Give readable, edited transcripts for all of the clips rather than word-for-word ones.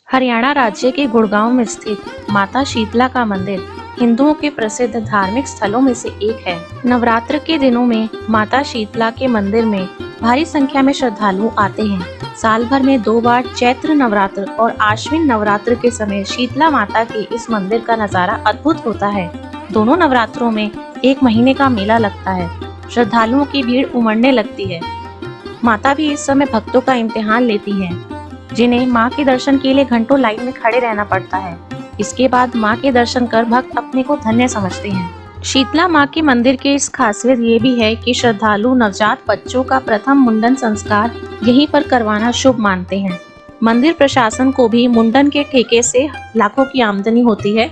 हरियाणा राज्य के गुड़गांव में स्थित माता शीतला का मंदिर हिंदुओं के प्रसिद्ध धार्मिक स्थलों में से एक है। नवरात्र के दिनों में माता शीतला के मंदिर में भारी संख्या में श्रद्धालु आते हैं। साल भर में 2 बार चैत्र नवरात्र और आश्विन नवरात्र के समय शीतला माता के इस मंदिर का नजारा अद्भुत होता है। दोनों नवरात्रों में 1 महीने का मेला लगता है। श्रद्धालुओं की भीड़ उमड़ने लगती है। माता भी इस समय भक्तों का इम्तिहान लेती है, जिन्हें मां के दर्शन के लिए घंटों लाइन में खड़े रहना पड़ता है। इसके बाद मां के दर्शन कर भक्त अपने को धन्य समझते हैं। शीतला मां के मंदिर की इस खासियत ये भी है कि श्रद्धालु नवजात बच्चों का प्रथम मुंडन संस्कार यहीं पर करवाना शुभ मानते हैं। मंदिर प्रशासन को भी मुंडन के ठेके से लाखों की आमदनी होती है,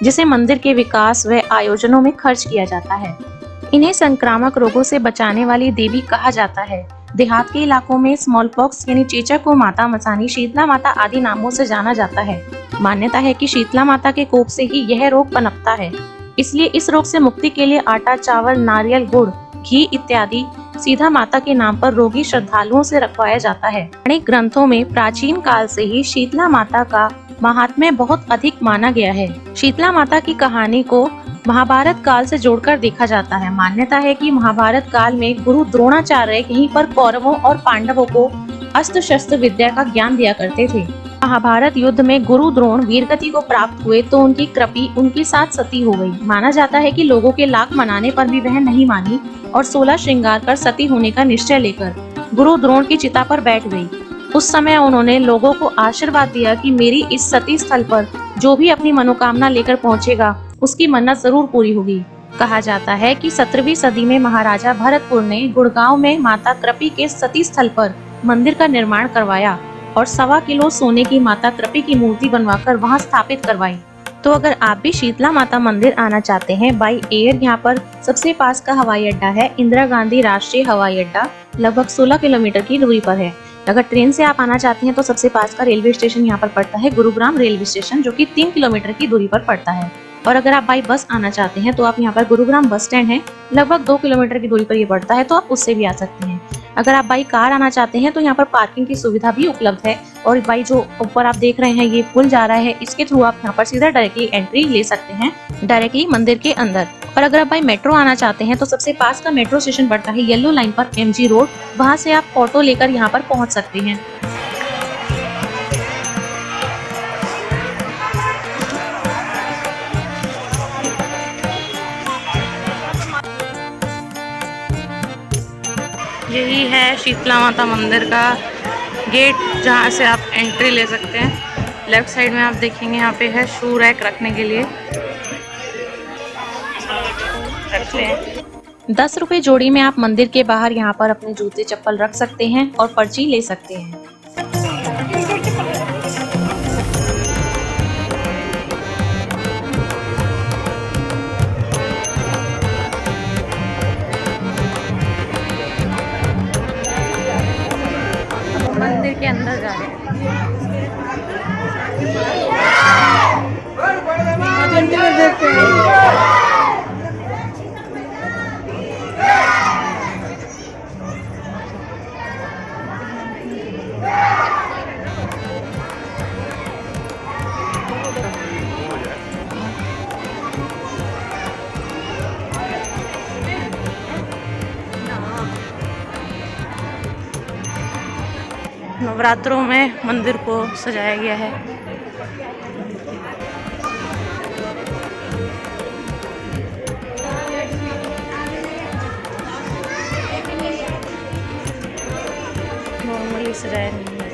जिसे मंदिर के विकास व आयोजनों में खर्च किया जाता है। इन्हें संक्रामक रोगों से बचाने वाली देवी कहा जाता है। देहात के इलाकों में स्मॉल पॉक्स यानी चेचक को माता मसानी, शीतला माता आदि नामों से जाना जाता है। मान्यता है कि शीतला माता के कोप से ही यह रोग पनपता है, इसलिए इस रोग से मुक्ति के लिए आटा, चावल, नारियल, गुड़, घी इत्यादि सीधा माता के नाम पर रोगी श्रद्धालुओं से रखवाया जाता है। अनेक ग्रंथों में प्राचीन काल से ही शीतला माता का महात्म्य बहुत अधिक माना गया है। शीतला माता की कहानी को महाभारत काल से जोड़कर देखा जाता है। मान्यता है कि महाभारत काल में गुरु द्रोणाचार्य यहीं पर कौरवों और पांडवों को अस्त्र शस्त्र विद्या का ज्ञान दिया करते थे। महाभारत युद्ध में गुरु द्रोण वीरगति को प्राप्त हुए तो उनकी कृपी उनके साथ सती हो गई। माना जाता है कि लोगों के लाख मनाने पर भी वह नहीं मानी और 16 श्रृंगार कर सती होने का निश्चय लेकर गुरु द्रोण की चिता पर बैठ गई। उस समय उन्होंने लोगों को आशीर्वाद दिया कि मेरी इस सती स्थल पर जो भी अपनी मनोकामना लेकर पहुंचेगा उसकी मन्नत जरूर पूरी होगी। कहा जाता है कि 17वीं सदी में महाराजा भरतपुर ने गुड़गांव में माता कृपी के सती स्थल पर मंदिर का निर्माण करवाया और 1.25 किलो सोने की माता कृपी की मूर्ति बनवाकर वहां स्थापित करवाई। तो अगर आप भी शीतला माता मंदिर आना चाहते हैं, बाई एयर यहाँ पर सबसे पास का हवाई अड्डा है इंदिरा गांधी राष्ट्रीय हवाई अड्डा, लगभग 16 किलोमीटर की दूरी पर है। अगर ट्रेन से आप आना चाहते हैं तो सबसे पास का रेलवे स्टेशन यहाँ पर पड़ता है गुरुग्राम रेलवे स्टेशन, जो कि 3 किलोमीटर की दूरी पर पड़ता है। और अगर आप बाई बस आना चाहते हैं तो आप यहाँ पर गुरुग्राम बस स्टैंड है, लगभग 2 किलोमीटर की दूरी पर ये पड़ता है, तो आप उससे भी आ सकते हैं। अगर आप बाई कार आना चाहते हैं तो यहाँ पर पार्किंग की सुविधा भी उपलब्ध है। और बाई जो ऊपर आप देख रहे हैं ये पुल जा रहा है, इसके थ्रू आप यहाँ पर सीधा डायरेक्टली एंट्री ले सकते हैं, डायरेक्टली मंदिर के अंदर। और अगर आप बाई मेट्रो आना चाहते हैं तो सबसे पास का मेट्रो स्टेशन पड़ता है येलो लाइन पर MG रोड, वहाँ से आप ऑटो लेकर यहाँ पर पहुँच सकते हैं। यही है शीतला माता मंदिर का गेट, जहाँ से आप एंट्री ले सकते हैं। लेफ्ट साइड में आप देखेंगे यहाँ पे है शू रैक रखने के लिए। 10 रुपए जोड़ी में आप मंदिर के बाहर यहाँ पर अपने जूते चप्पल रख सकते हैं और पर्ची ले सकते हैं। मंदिर के अंदर जा रहे हैं। नवरात्रों में मंदिर को सजाया गया है। नॉर्मली सजाया नहीं है।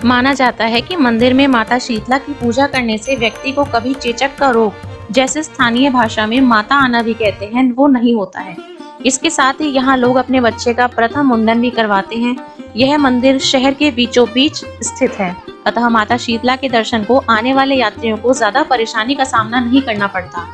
माना जाता है कि मंदिर में माता शीतला की पूजा करने से व्यक्ति को कभी चेचक का रोग, जैसे स्थानीय भाषा में माता आना भी कहते हैं, वो नहीं होता है। इसके साथ ही यहाँ लोग अपने बच्चे का प्रथम मुंडन भी करवाते हैं। यह मंदिर शहर के बीचों बीच स्थित है, अतः माता शीतला के दर्शन को आने वाले यात्रियों को ज्यादा परेशानी का सामना नहीं करना पड़ता।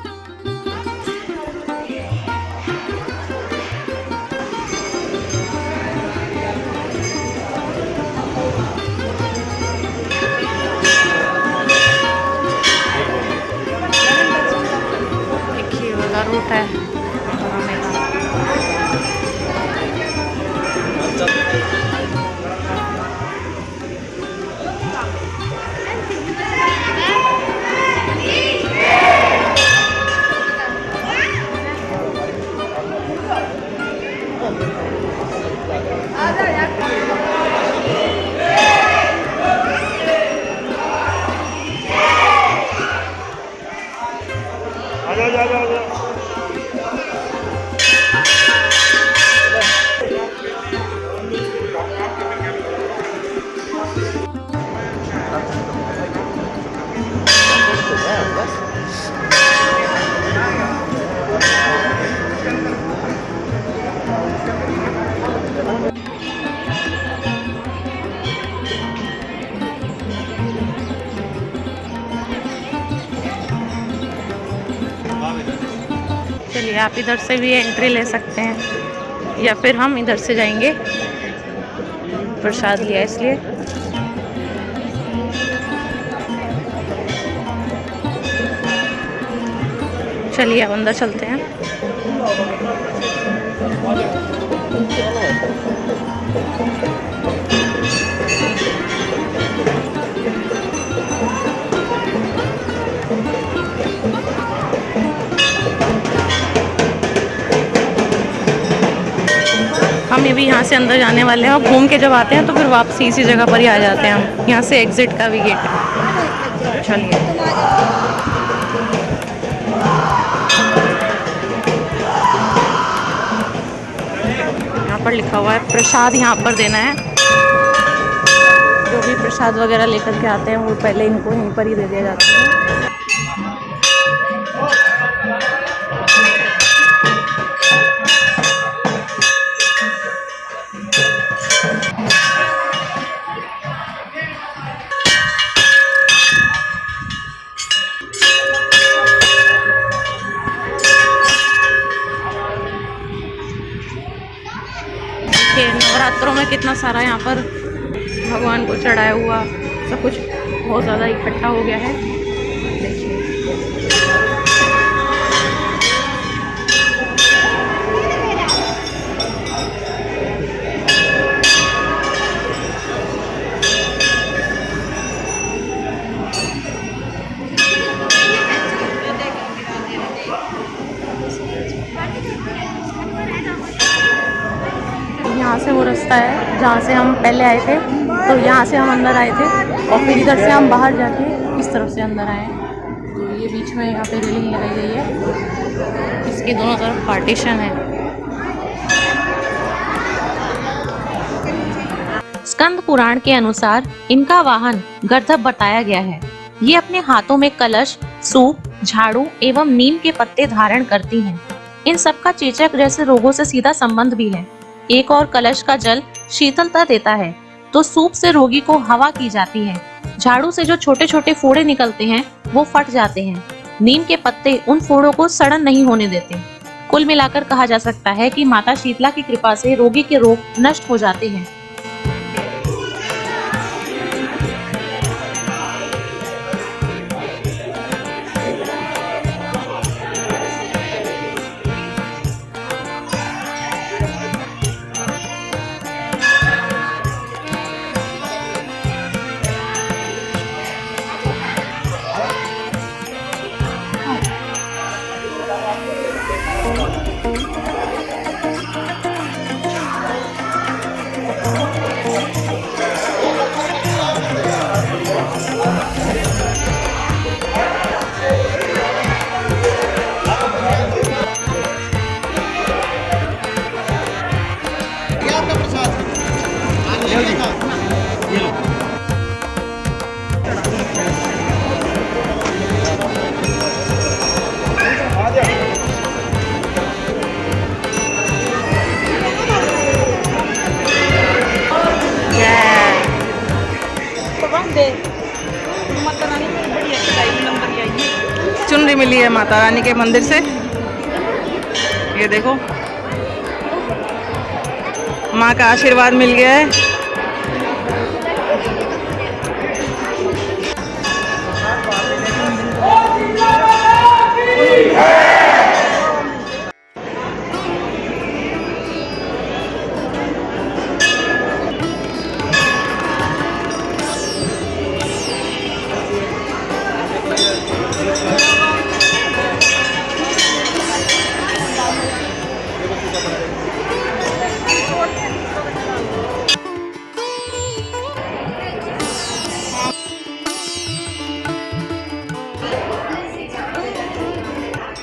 रूट है चलिए, आप इधर से भी एंट्री ले सकते हैं या फिर हम इधर से जाएंगे, प्रसाद लिया इसलिए। चलिए अब अंदर चलते हैं। हम ये भी यहाँ से अंदर जाने वाले हैं और घूम के जब आते हैं तो फिर वापसी इसी जगह पर ही आ जाते हैं हम। यहाँ से एग्जिट का भी गेट है। चलिए यहाँ पर लिखा हुआ है प्रसाद यहाँ पर देना है। जो भी प्रसाद वगैरह लेकर के आते हैं वो पहले इनको यहीं पर ही दे दिया जाता है। नवरात्रों में कितना सारा यहाँ पर भगवान को चढ़ाया हुआ सब कुछ बहुत ज़्यादा इकट्ठा हो गया है। देखिए यहाँ से वो रास्ता है जहाँ से हम पहले आए थे, तो यहाँ से हम अंदर आए थे और फिर इधर से हम बाहर जाके इस तरफ से अंदर आए। तो ये बीच में यहाँ पे रेलिंग लगाई गई है, इसके दोनों तरफ पार्टीशन है। स्कंद पुराण के अनुसार इनका वाहन गर्दभ बताया गया है। ये अपने हाथों में कलश, सूप, झाड़ू एवं नीम के पत्ते धारण करती हैं। इन सबका चेचक जैसे रोगों से सीधा संबंध भी है। एक और कलश का जल शीतलता देता है, तो सूप से रोगी को हवा की जाती है। झाड़ू से जो छोटे छोटे फोड़े निकलते हैं वो फट जाते हैं। नीम के पत्ते उन फोड़ों को सड़न नहीं होने देते। कुल मिलाकर कहा जा सकता है कि माता शीतला की कृपा से रोगी के रोग नष्ट हो जाते हैं। चुनरी मिली है माता रानी के मंदिर से। ये देखो माँ का आशीर्वाद मिल गया है।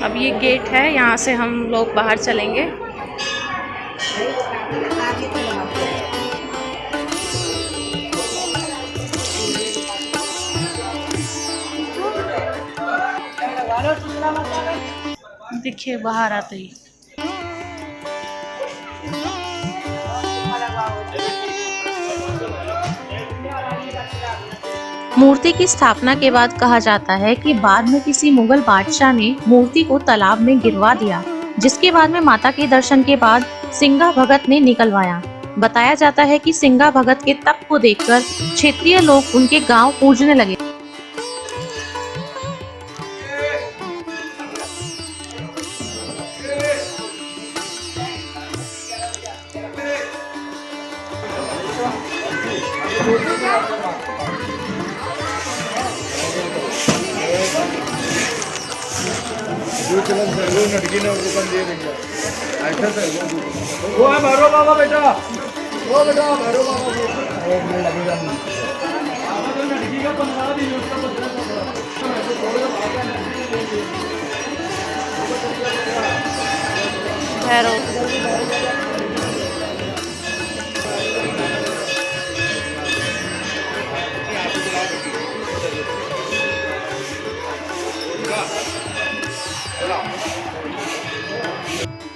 अब ये गेट है, यहाँ से हम लोग बाहर चलेंगे। देखिए बाहर आते ही मूर्ति की स्थापना के बाद कहा जाता है कि बाद में किसी मुगल बादशाह ने मूर्ति को तालाब में गिरवा दिया, जिसके बाद में माता के दर्शन के बाद सिंगा भगत ने निकलवाया। बताया जाता है कि सिंगा भगत के तप को देखकर क्षेत्रीय लोग उनके गांव पूजने लगे। वो है भैरव बाबा बेटा, वो बेटा भैरव बाबा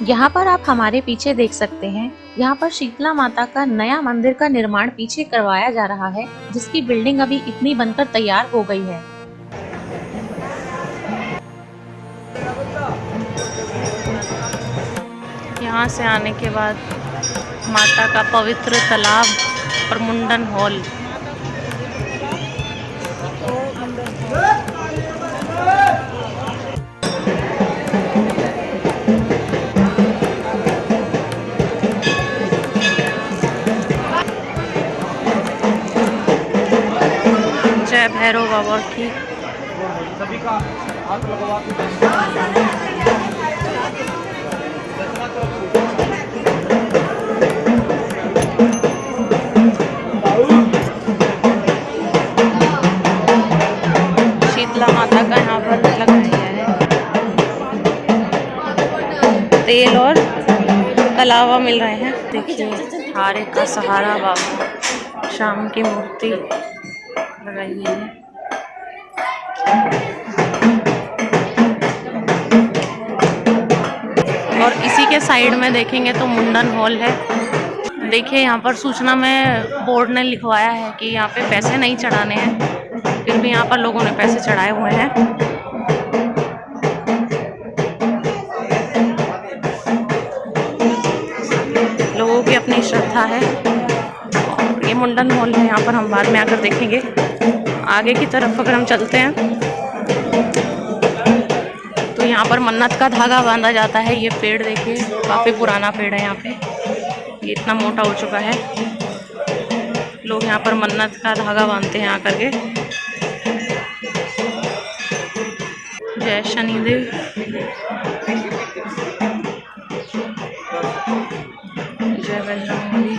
यहाँ पर आप हमारे पीछे देख सकते हैं, यहाँ पर शीतला माता का नया मंदिर का निर्माण पीछे करवाया जा रहा है, जिसकी बिल्डिंग अभी इतनी बनकर तैयार हो गई है। यहाँ से आने के बाद माता का पवित्र तालाब और मुंडन हॉल। जय भैरव बाबा की। सभी का हाथ लगवा शीतला माता का यहाँ पर लगाया गया है, तेल और कलावा मिल रहे हैं। देखिए हारे का सहारा बाबा शाम की मूर्ति लगाई है। और इसी के साइड में देखेंगे तो मुंडन हॉल है। देखिए यहाँ पर सूचना में बोर्ड ने लिखवाया है कि यहाँ पे पैसे नहीं चढ़ाने हैं, फिर भी यहाँ पर लोगों ने पैसे चढ़ाए हुए हैं। लोगों की अपनी श्रद्धा है। और ये मुंडन हॉल है, यहाँ पर हम बाद में आकर देखेंगे। आगे की तरफ अगर हम चलते हैं तो यहाँ पर मन्नत का धागा बांधा जाता है। ये पेड़ देखिए काफ़ी पुराना पेड़ है, यहाँ पे ये इतना मोटा हो चुका है। लोग यहाँ पर मन्नत का धागा बांधते हैं आकर के। जय शनिदेव। जय बजरंगबली।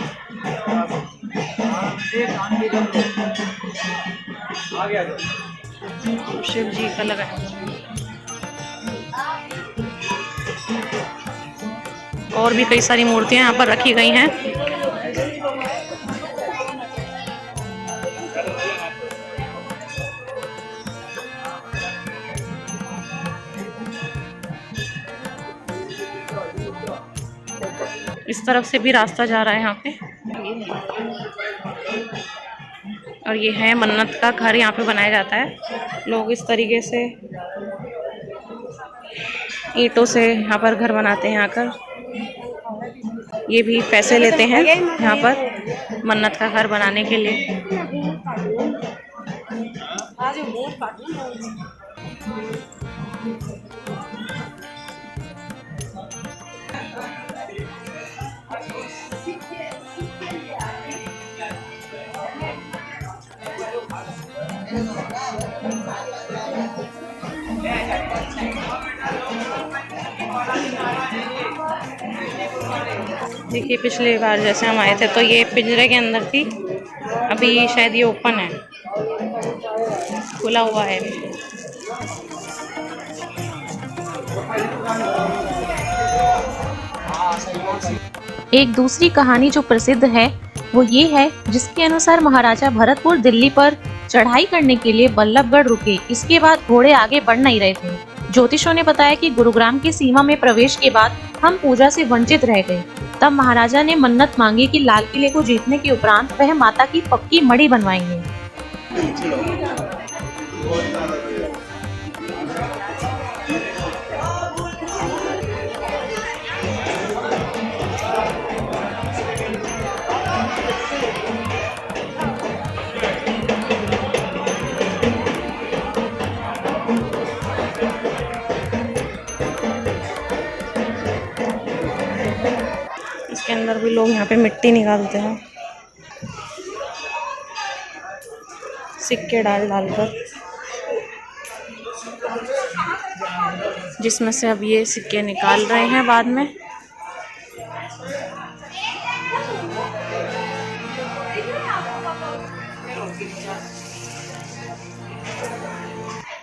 शिव जी का लगाया। और भी कई सारी मूर्तियां यहाँ पर रखी गई हैं। इस तरफ से भी रास्ता जा रहा है यहाँ पे। और ये है मन्नत का घर, यहाँ पे बनाया जाता है। लोग इस तरीके से ईंटों से यहाँ पर घर बनाते हैं आकर। ये भी पैसे लेते हैं यहाँ पर मन्नत का घर बनाने के लिए। देखिए पिछली बार जैसे हम आए थे तो ये पिंजरे के अंदर थी, अभी शायद ये ओपन है, खुला हुआ है। एक दूसरी कहानी जो प्रसिद्ध है वो ये है, जिसके अनुसार महाराजा भरतपुर दिल्ली पर चढ़ाई करने के लिए बल्लभगढ़ रुके। इसके बाद घोड़े आगे बढ़ नहीं रहे थे। ज्योतिषों ने बताया कि गुरुग्राम की सीमा में प्रवेश के बाद हम पूजा से वंचित रह गए। तब महाराजा ने मन्नत मांगी कि लाल किले को जीतने के उपरांत वह माता की पक्की मड़ी बनवाएंगे। सभी लोग यहाँ पे मिट्टी निकालते हैं सिक्के डाल डालकर, जिसमें से अब ये सिक्के निकाल रहे हैं बाद में।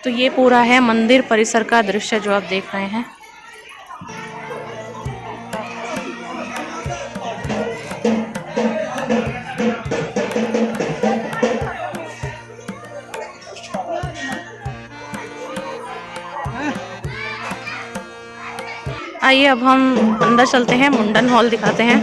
तो ये पूरा है मंदिर परिसर का दृश्य जो आप देख रहे हैं। आइए अब हम अंदर चलते हैं, मुंडन हॉल दिखाते हैं।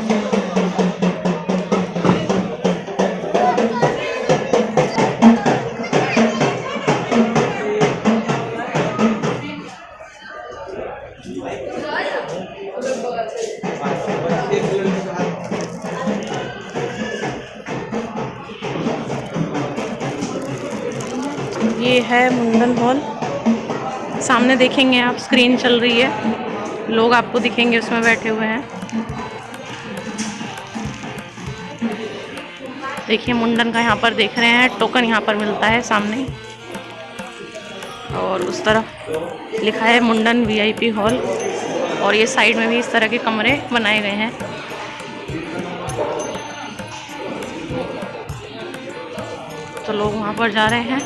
ये है मुंडन हॉल। सामने देखेंगे आप, स्क्रीन चल रही है, लोग आपको दिखेंगे उसमें बैठे हुए हैं। देखिए मुंडन का यहाँ पर देख रहे हैं, टोकन यहाँ पर मिलता है सामने, और उस तरफ लिखा है मुंडन वीआईपी हॉल, और ये साइड में भी इस तरह के कमरे बनाए गए हैं। तो लोग वहाँ पर जा रहे हैं।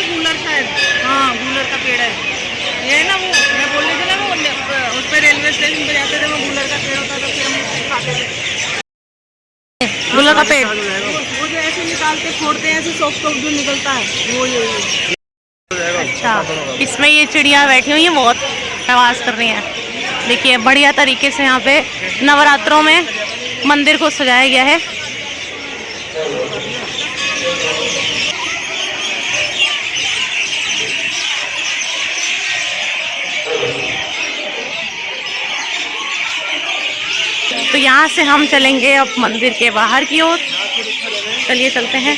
गूलर शायद, हाँ गूलर का पेड़ है ये, है ना वो मैं बोल रही थी ना, वो उस पर रेलवे स्टेशन पे जाते थे, वो गूलर का पेड़ होता था, फिर हम उसको खाते थे। गूलर का पेड़ वो जो ऐसे निकाल के छोड़ते हैं, ऐसे सॉफ्ट सॉफ्ट जो निकलता है वो ये। अच्छा, इसमें ये चिड़िया बैठी हुई है, बहुत आवाज़ कर रही हैं। देखिए बढ़िया तरीके से यहाँ पे नवरात्रों में मंदिर को सजाया गया है। तो यहाँ से हम चलेंगे अब मंदिर के बाहर की ओर। चलिए चलते हैं।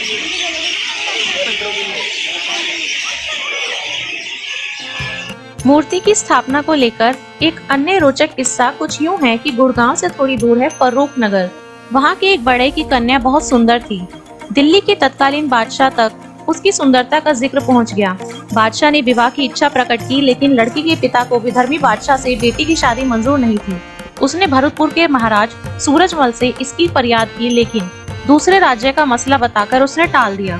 मूर्ति की स्थापना को लेकर एक अन्य रोचक किस्सा कुछ यूं है कि गुड़गांव से थोड़ी दूर है फर्रुख नगर। वहाँ के एक बड़े की कन्या बहुत सुंदर थी। दिल्ली के तत्कालीन बादशाह तक उसकी सुंदरता का जिक्र पहुँच गया। बादशाह ने विवाह की इच्छा प्रकट की, लेकिन लड़की के पिता को विधर्मी बादशाह से बेटी की शादी मंजूर नहीं थी। उसने भरतपुर के महाराज सूरजमल से इसकी फरियाद की, लेकिन दूसरे राज्य का मसला बताकर उसने टाल दिया।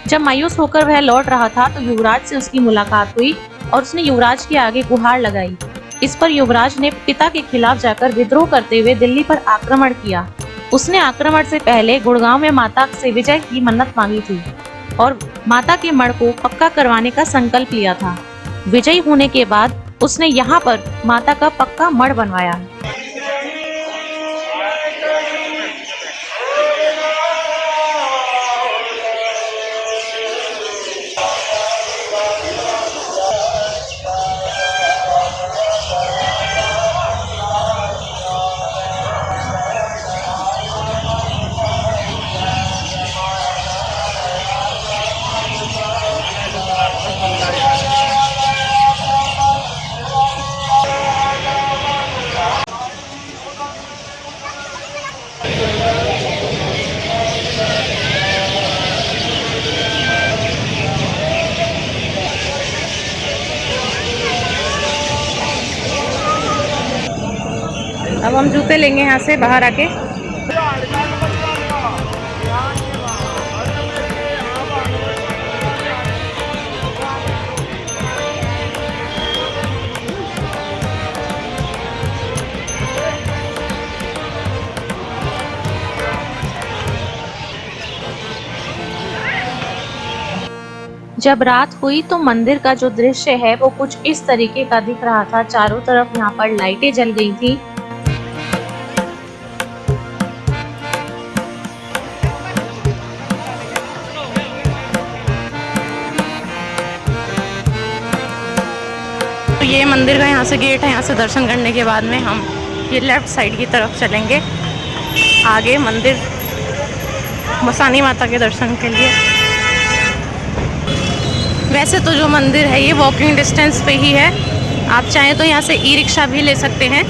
जब मायूस होकर वह लौट रहा था तो युवराज से उसकी मुलाकात हुई और उसने युवराज के आगे गुहार लगाई। इस पर युवराज ने पिता के खिलाफ जाकर विद्रोह करते हुए दिल्ली पर आक्रमण किया। उसने आक्रमण से पहले गुड़गांव में माता से विजय की मन्नत मांगी थी और माता के मढ़ को पक्का करवाने का संकल्प लिया था। विजयी होने के बाद उसने यहाँ पर माता का पक्का मढ़ बनवाया। अब हम जूते लेंगे यहाँ से बाहर आके। जब रात हुई तो मंदिर का जो दृश्य है वो कुछ इस तरीके का दिख रहा था। चारों तरफ यहाँ पर लाइटें जल गई थी। तो ये मंदिर का यहाँ से गेट है। यहाँ से दर्शन करने के बाद में हम ये लेफ्ट साइड की तरफ चलेंगे आगे मंदिर मसानी माता के दर्शन के लिए। वैसे तो जो मंदिर है ये वॉकिंग डिस्टेंस पे ही है, आप चाहें तो यहाँ से ई रिक्शा भी ले सकते हैं।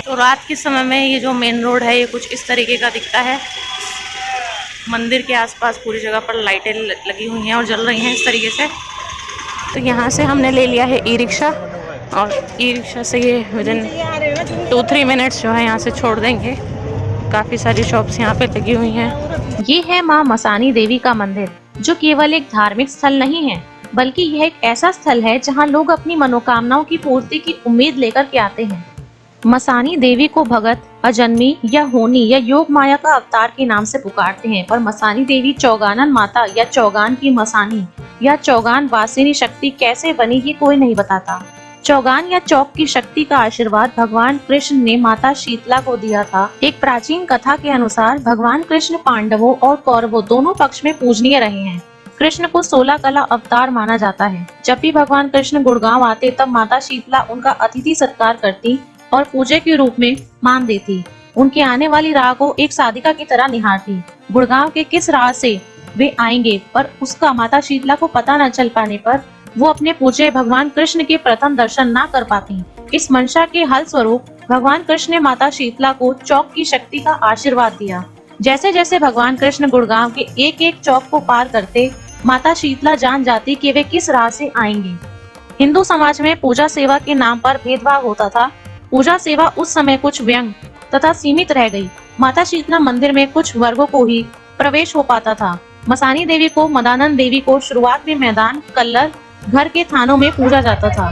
तो रात के समय में ये जो मेन रोड है ये कुछ इस तरीके का दिखता है। मंदिर के आसपास पूरी जगह पर लाइटें लगी हुई हैं और जल रही हैं इस तरीके से। तो यहाँ से हमने ले लिया है ई रिक्शा और ई रिक्शा से ये विदिन 2-3 मिनट्स जो है यहाँ से छोड़ देंगे। काफ़ी सारी शॉप्स यहाँ पे लगी हुई हैं। ये है माँ मसानी देवी का मंदिर, जो केवल एक धार्मिक स्थल नहीं है बल्कि यह एक ऐसा स्थल है जहाँ लोग अपनी मनोकामनाओं की पूर्ति की उम्मीद लेकर के आते हैं। मसानी देवी को भगत अजन्मी या होनी या योग माया का अवतार के नाम से पुकारते हैं, पर मसानी देवी चौगानन माता या चौगान की मसानी या चौगान वासिनी शक्ति कैसे बनी ये कोई नहीं बताता। चौगान या चौक की शक्ति का आशीर्वाद भगवान कृष्ण ने माता शीतला को दिया था। एक प्राचीन कथा के अनुसार भगवान कृष्ण पांडवों और कौरवों दोनों पक्ष में पूजनीय रहे हैं। कृष्ण को 16 कला अवतार माना जाता है। जब भी भगवान कृष्ण गुड़गांव आते तब माता शीतला उनका अतिथि सत्कार करती और पूजे के रूप में मान देती। उनके आने वाली राह को एक साधिका की तरह निहारती। गुड़गांव के किस राह से वे आएंगे पर उसका माता शीतला को पता न चल पाने पर वो अपने पूजे भगवान कृष्ण के प्रथम दर्शन ना कर पाती। इस मंशा के हल स्वरूप भगवान कृष्ण ने माता शीतला को चौक की शक्ति का आशीर्वाद दिया। जैसे जैसे भगवान कृष्ण गुड़गांव के एक एक चौक को पार करते माता शीतला जान जाती कि वे किस राह से आएंगे। हिंदू समाज में पूजा सेवा के नाम पर भेदभाव होता था। पूजा सेवा उस समय कुछ व्यंग तथा सीमित रह गई। माता शीतला मंदिर में कुछ वर्गों को ही प्रवेश हो पाता था। मसानी देवी को मदानंद देवी को शुरुआत में मैदान कल्लर घर के थानों में पूजा जाता था।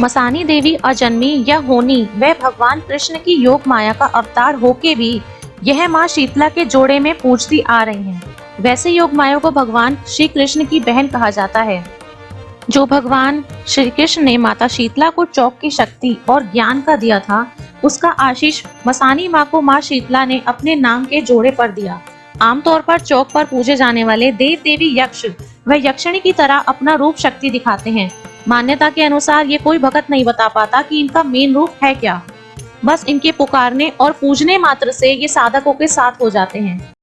मसानी देवी अजन्मी या होनी व भगवान कृष्ण की योग माया का अवतार होके भी यह माँ शीतला के जोड़े में पूजती आ रही हैं। वैसे योग माया को भगवान श्री कृष्ण की बहन कहा जाता है। जो भगवान श्री कृष्ण ने माता शीतला को चौक की शक्ति और ज्ञान का दिया था, उसका आशीष मसानी माँ को माँ शीतला ने अपने नाम के जोड़े पर दिया। आमतौर पर चौक पर पूजे जाने वाले देव देवी यक्ष व यक्षिणी की तरह अपना रूप शक्ति दिखाते हैं। मान्यता के अनुसार ये कोई भगत नहीं बता पाता कि इनका मेन रूप है क्या। बस इनके पुकारने और पूजने मात्र से ये साधकों के साथ हो जाते हैं।